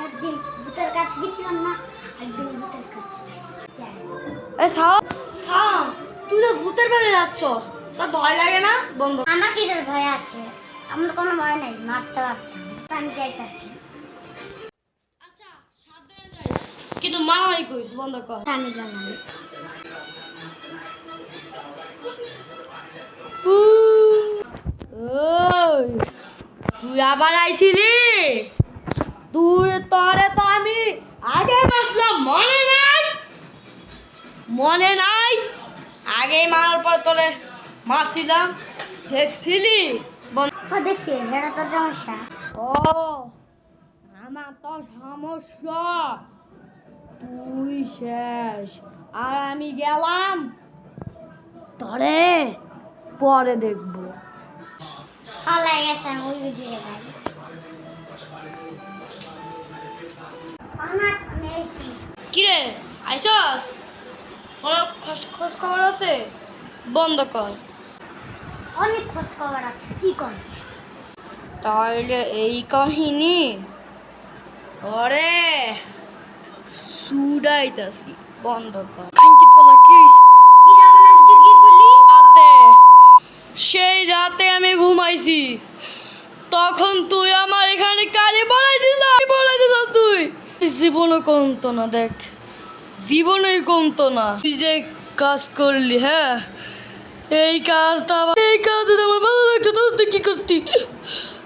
একদিন ভূতের কাছে গেছিলাম না, একদিন ভূতের কাছে। তুই তো ভূতের বাড়ি যাচ্ছস, তোর ভয় লাগে না? বন্ধ। আমার কিসের ভয় আছে? আমার কোনো ভয় নাই, মারতে পারতাম। আমি যাইতাছি। আচ্ছা, সাবধানে যাইস। কিন্তু মারামারি করিস, বন্ধ কর। আমি গেলাম। ওই, তুই আবার আইছিলি? তোরে তো আমি আগে মারলাম, মনে নাই? মনে নাই? আগেই মারার পর তোরে মারছিলাম, দেখছিলি? দেখছি, সেটা তোর সমস্যা। ও, আমার তো সমস্যা। তুই শেষ আর আমি গেলাম, তরে পরে দেখবো। হলাই গেছে, আমি ওই দিকে যাই। কিরে আইসস? কোনো খোঁজ খবর আছে? বন্ধ কর। অনেক খোঁজ খবর আছে, কি করিস? তাহলে এই কাহিনী ওরে সুডাইতাছি, বন্ধ কর। খানকি পোলা কি রাতে, সেই রাতে আমি ঘুমাইছি, তখন তুই আমার এখানে কাজে পড়াই দিস তুই। জীবনও কমতো না, দেখ জীবনেই কমতো না। তুই যে কাজ করলি, হ্যাঁ এই কাজটা আমার ভালো লাগতো, তখন তুই কি করতি?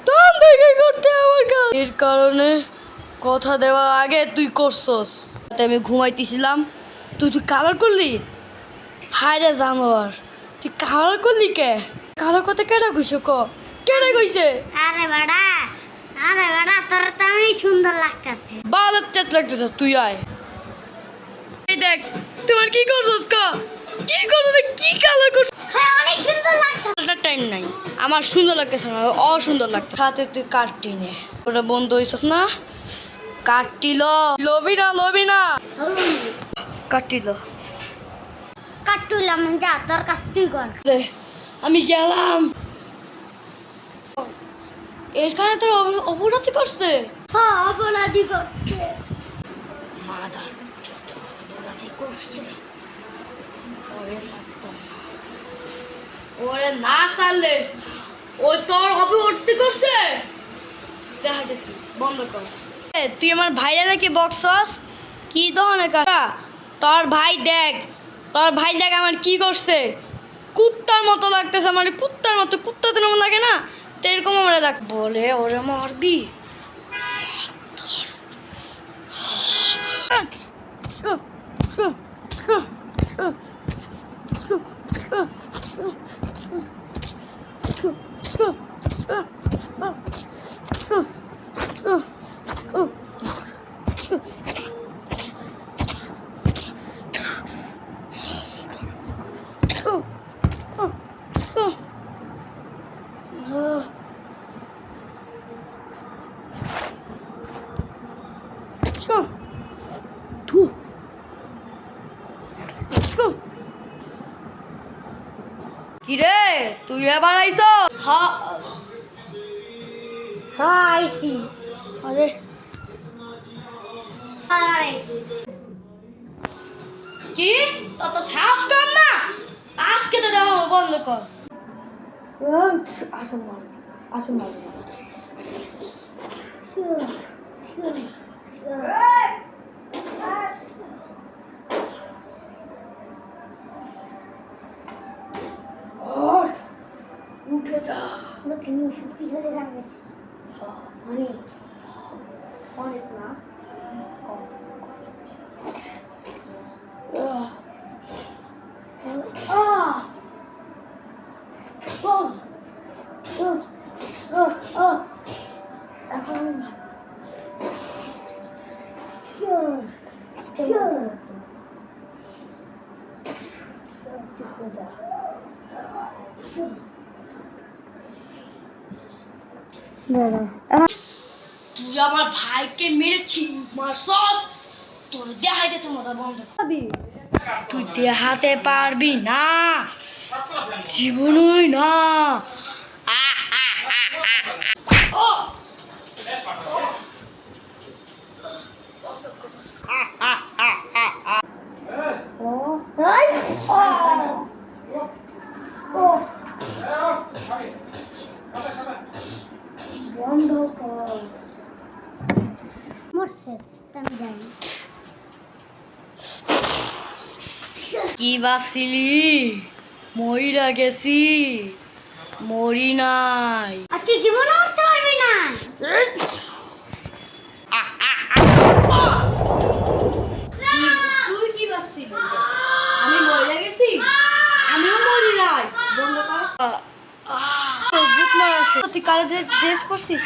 তখন তুই কি করতে আমার কাজ? এর কারণে কথা দেওয়ার আগে তুই করছস। আমি ঘুমাইতেছিলাম, তুই কালার করলি? হায় রে জানোয়ার, তুই কালার করলি কে? কালার কথা কেডা কইছো? কেডা কইছে? আরে বাড়া, তোর তো অনেক সুন্দর লাগতেছে। বাজার চাট লাগতেছে, তুই আয়। এই দেখ তোমার কি করছস? কি করছস? কি কালার করছস? হ্যাঁ, অনেক সুন্দর লাগতেছে। টাইম নাই, আমার সুন্দর লাগতেছে না, অসুন্দর লাগছে। হাতে তুই কাটটি নে, ওটা বন্ধ হইছস না? কাটটিল, লবি না কাটটিল। কাটুলাম, যা তোর কাছ তুই কর। আমি গেলাম। এখানে তোর অপরাধী করছে। হ্যাঁ, অপরাধী করছে। মাদার যত অপরাধী করছে, ওরে সারতাম না। ওরে না সারলে ওই তোর অপরাধী করছে। দেখাইতেছি, বন্ধ কর। তুই আমার ভাইরা নাকি বকছস? কি ধরনের কথা? তোর ভাই দেখ আমার কি করছে। কুত্তার মতো লাগতেছে আমার, কুত্তার মতো, কুত্তা তো লাগে না, তো এরকম আমরা দেখ বলে ওরে মারবি। কিরে তুই এবার আইছ? হ্যাঁ, আইসি। আরে আইসি। কি তত সাহস কর না, আজকে তো দেওয়া বন্ধ কর। আসুন উঠে যা। তুমি সত্যি করে রাখেছি অনেক অনেক না, কম। তুই আমার ভাইকে মেরেছিস, মারছস, তোর দেখাইতেছে মজা বন্ধ পাবি তুই দেখাতে পারবি না জীবনই না ও বন্ধ কর মরছে আমি জানি কি ভাবছিলি মরিরা গেছি মরি নাই আর তুই জীবনে উঠতে পারবি না তুই কি ভাবছিলি আমি মরিরা গেছি আমিও মরি নাই বন্ধ কর ভূত না আসে তুই কালো ড্রেস পরছিস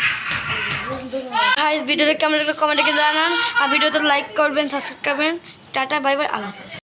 গাইস ভিডিওটা কেমন লাগলো কমেন্টে জানান আর ভিডিওতে লাইক করবেন সাবস্ক্রাইব করবেন টাটা বাই বাই আল্লাহ হাফেজ